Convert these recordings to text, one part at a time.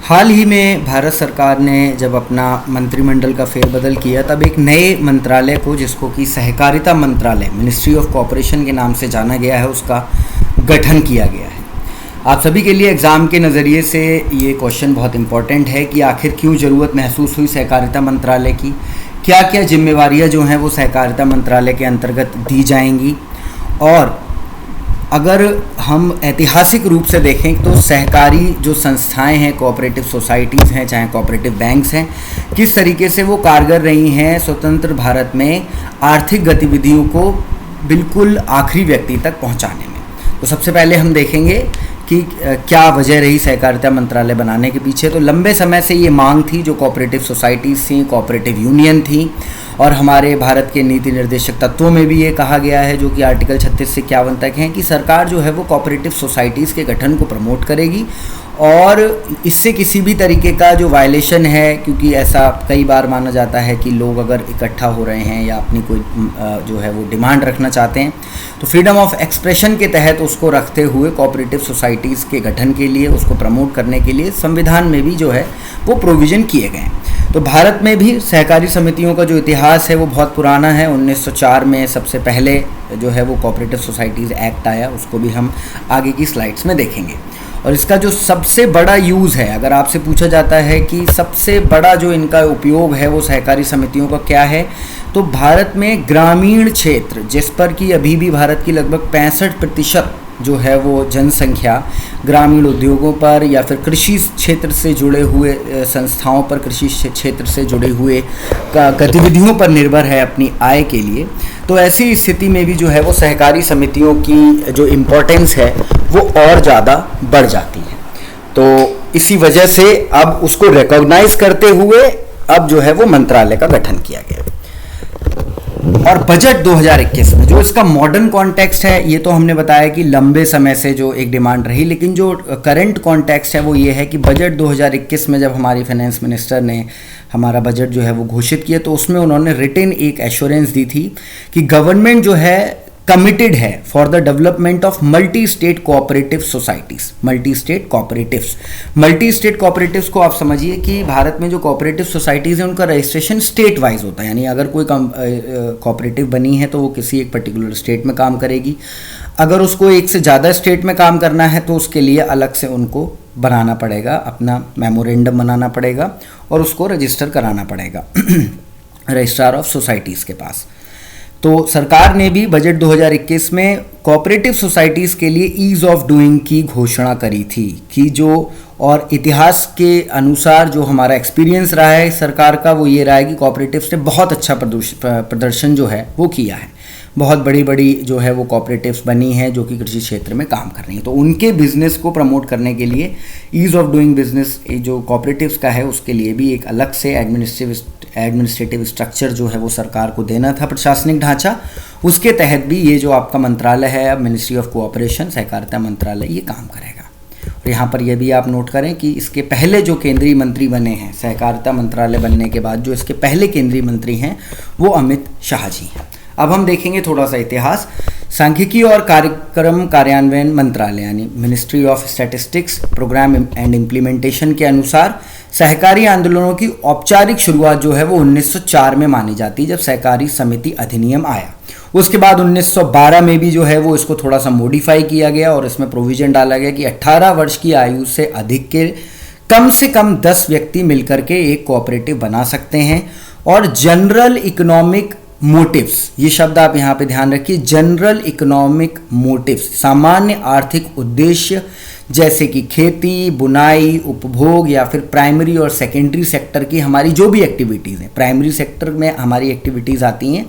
हाल ही में भारत सरकार ने जब अपना मंत्रिमंडल का फेरबदल किया तब एक नए मंत्रालय को, जिसको कि सहकारिता मंत्रालय, मिनिस्ट्री ऑफ कॉरपोरेशन के नाम से जाना गया है, उसका गठन किया गया है। आप सभी के लिए एग्ज़ाम के नज़रिए से ये क्वेश्चन बहुत इम्पॉर्टेंट है कि आखिर क्यों ज़रूरत महसूस हुई सहकारिता मंत्रालय की, क्या क्या जिम्मेवारियाँ जो हैं वो सहकारिता मंत्रालय के अंतर्गत दी जाएंगी, और अगर हम ऐतिहासिक रूप से देखें तो सहकारी जो संस्थाएं हैं, कोऑपरेटिव सोसाइटीज़ हैं, चाहे कोऑपरेटिव बैंक्स हैं, किस तरीके से वो कारगर रही हैं स्वतंत्र भारत में आर्थिक गतिविधियों को बिल्कुल आखिरी व्यक्ति तक पहुंचाने में। तो सबसे पहले हम देखेंगे कि क्या वजह रही सहकारिता मंत्रालय बनाने के पीछे। तो लंबे समय से ये मांग थी, जो कोऑपरेटिव सोसाइटीज़ थी, कोऑपरेटिव यूनियन थी, और हमारे भारत के नीति निर्देशक तत्वों में भी ये कहा गया है, जो कि आर्टिकल 36 से 51 तक हैं, कि सरकार जो है वो कोऑपरेटिव सोसाइटीज़ के गठन को प्रमोट करेगी, और इससे किसी भी तरीके का जो वायलेशन है, क्योंकि ऐसा कई बार माना जाता है कि लोग अगर इकट्ठा हो रहे हैं या अपनी कोई जो है वो डिमांड रखना चाहते हैं, तो फ्रीडम ऑफ एक्सप्रेशन के तहत उसको रखते हुए कोऑपरेटिव सोसाइटीज़ के गठन के लिए, उसको प्रमोट करने के लिए संविधान में भी जो है वो प्रोविज़न किए गए हैं। तो भारत में भी सहकारी समितियों का जो इतिहास है वो बहुत पुराना है। 1904 में सबसे पहले जो है वो कोऑपरेटिव सोसाइटीज़ एक्ट आया, उसको भी हम आगे की स्लाइड्स में देखेंगे। और इसका जो सबसे बड़ा यूज़ है, अगर आपसे पूछा जाता है कि सबसे बड़ा जो इनका उपयोग है वो सहकारी समितियों का क्या है, तो भारत में ग्रामीण क्षेत्र, जिस पर कि अभी भी भारत की लगभग 65% जो है वो जनसंख्या ग्रामीण उद्योगों पर या फिर कृषि क्षेत्र से जुड़े हुए संस्थाओं पर, कृषि क्षेत्र से जुड़े हुए गतिविधियों पर निर्भर है अपनी आय के लिए। तो ऐसी स्थिति में भी जो है वो सहकारी समितियों की जो इम्पोर्टेंस है वो और ज़्यादा बढ़ जाती है। तो इसी वजह से अब उसको रिकॉग्नाइज करते हुए अब जो है वो मंत्रालय का गठन किया गया। और बजट 2021 में जो इसका मॉडर्न कॉन्टेक्स्ट है, ये तो हमने बताया कि लंबे समय से जो एक डिमांड रही, लेकिन जो करंट कॉन्टेक्स्ट है वो ये है कि बजट 2021 में जब हमारी फाइनेंस मिनिस्टर ने हमारा बजट जो है वो घोषित किया, तो उसमें उन्होंने रिटन एक एश्योरेंस दी थी कि गवर्नमेंट जो है कमिटेड है for the development of multi state cooperative societies. Multi state cooperatives को आप समझिए कि भारत में जो कोऑपरेटिव सोसाइटीज़ हैं उनका रजिस्ट्रेशन स्टेट वाइज होता है, यानी अगर कोई कोऑपरेटिव बनी है तो वो किसी एक पर्टिकुलर स्टेट में काम करेगी। अगर उसको एक से ज़्यादा स्टेट में काम करना है तो उसके लिए अलग से उनको बनाना पड़ेगा, अपना मेमोरेंडम बनाना पड़ेगा और उसको रजिस्टर कराना पड़ेगा रजिस्ट्रार ऑफ सोसाइटीज़ के पास। तो सरकार ने भी बजट 2021 में कोऑपरेटिव सोसाइटीज़ के लिए ईज़ ऑफ डूइंग की घोषणा करी थी, कि जो और इतिहास के अनुसार जो हमारा एक्सपीरियंस रहा है सरकार का वो ये रहा है कि कोऑपरेटिव्स ने बहुत अच्छा प्रदर्शन जो है वो किया है। बहुत बड़ी बड़ी जो है वो कोऑपरेटिव्स बनी हैं जो कि कृषि क्षेत्र में काम कर रही हैं। तो उनके बिजनेस को प्रमोट करने के लिए ईज़ ऑफ डूइंग बिजनेस जो कोऑपरेटिव्स का है उसके लिए भी एक अलग से एडमिनिस्ट्रेटिव स्ट्रक्चर जो है वो सरकार को देना था, प्रशासनिक ढांचा। उसके तहत भी ये जो आपका मंत्रालय है, मिनिस्ट्री ऑफ कोऑपरेशन, सहकारिता मंत्रालय, ये काम करेगा। और यहाँ पर यह भी आप नोट करें कि इसके पहले जो केंद्रीय मंत्री बने हैं, सहकारिता मंत्रालय बनने के बाद जो इसके पहले केंद्रीय मंत्री हैं वो अमित शाह जी हैं। अब हम देखेंगे थोड़ा सा इतिहास। सांख्यिकी और कार्यक्रम कार्यान्वयन मंत्रालय यानी ministry of statistics, program and implementation के अनुसार सहकारी आंदोलनों की औपचारिक शुरुआत जो है वो 1904 में मानी जाती है, जब सहकारी समिति अधिनियम आया। उसके बाद 1912 में भी जो है वो इसको थोड़ा सा मॉडिफाई किया गया और इसमें प्रोविज़न डाला गया कि 18 वर्ष की आयु से अधिक के कम से कम 10 व्यक्ति मिलकर के एक कोऑपरेटिव बना सकते हैं। और जनरल इकोनॉमिक मोटिव्स, ये शब्द आप यहाँ पे ध्यान रखिए, जनरल इकोनॉमिक मोटिव्स, सामान्य आर्थिक उद्देश्य जैसे कि खेती, बुनाई, उपभोग या फिर प्राइमरी और सेकेंडरी सेक्टर की हमारी जो भी एक्टिविटीज़ हैं। प्राइमरी सेक्टर में हमारी एक्टिविटीज़ आती हैं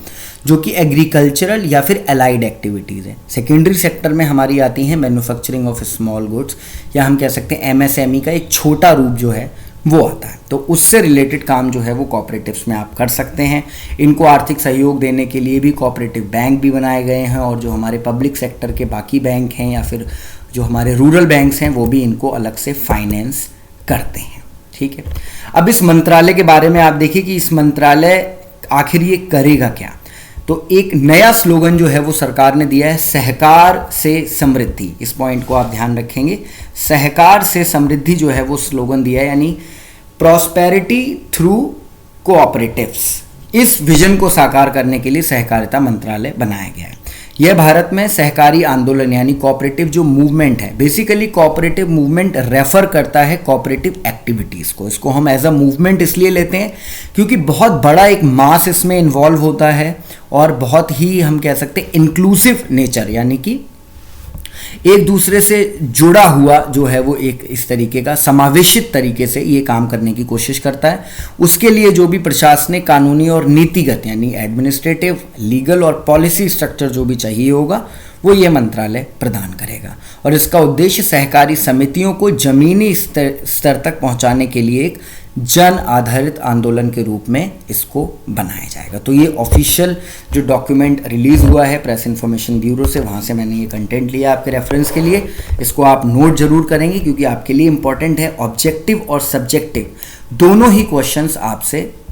जो कि एग्रीकल्चरल या फिर एलाइड एक्टिविटीज़ हैं। सेकेंडरी सेक्टर में हमारी आती हैं मैन्युफैक्चरिंग ऑफ स्मॉल गुड्स, या हम कह सकते हैं एमएसएमई का एक छोटा रूप जो है वो आता है। तो उससे रिलेटेड काम जो है वो कोऑपरेटिव्स में आप कर सकते हैं। इनको आर्थिक सहयोग देने के लिए भी कोऑपरेटिव बैंक भी बनाए गए हैं, और जो हमारे पब्लिक सेक्टर के बाकी बैंक हैं या फिर जो हमारे रूरल बैंक्स हैं वो भी इनको अलग से फाइनेंस करते हैं। ठीक है, अब इस मंत्रालय के बारे में आप देखिए कि इस मंत्रालय आखिर ये करेगा क्या। तो एक नया स्लोगन जो है वो सरकार ने दिया है, सहकार से समृद्धि। इस पॉइंट को आप ध्यान रखेंगे, सहकार से समृद्धि जो है वो स्लोगन दिया है, यानी प्रॉस्पेरिटी थ्रू कोऑपरेटिव्स। इस विजन को साकार करने के लिए सहकारिता मंत्रालय बनाया गया है। यह भारत में सहकारी आंदोलन यानी कोऑपरेटिव जो मूवमेंट है, बेसिकली कोऑपरेटिव मूवमेंट रेफर करता है कोऑपरेटिव एक्टिविटीज़ को। इसको हम एज अ मूवमेंट इसलिए लेते हैं क्योंकि बहुत बड़ा एक मास इसमें इन्वॉल्व होता है और बहुत ही हम कह सकते हैं इंक्लूसिव नेचर, यानी कि एक दूसरे से जुड़ा हुआ जो है वो एक इस तरीके का समावेशित तरीके से ये काम करने की कोशिश करता है। उसके लिए जो भी प्रशासनिक, कानूनी और नीतिगत यानी एडमिनिस्ट्रेटिव, लीगल और पॉलिसी स्ट्रक्चर जो भी चाहिए होगा वो ये मंत्रालय प्रदान करेगा। और इसका उद्देश्य सहकारी समितियों को जमीनी स्तर तक पहुंचाने के लिए एक जन आधारित आंदोलन के रूप में इसको बनाया जाएगा। तो ये ऑफिशियल जो डॉक्यूमेंट रिलीज हुआ है प्रेस इन्फॉर्मेशन ब्यूरो से, वहाँ से मैंने ये कंटेंट लिया आपके रेफरेंस के लिए। इसको आप नोट जरूर करेंगे क्योंकि आपके लिए इंपॉर्टेंट है। ऑब्जेक्टिव और सब्जेक्टिव दोनों ही क्वेश्चंस आपसे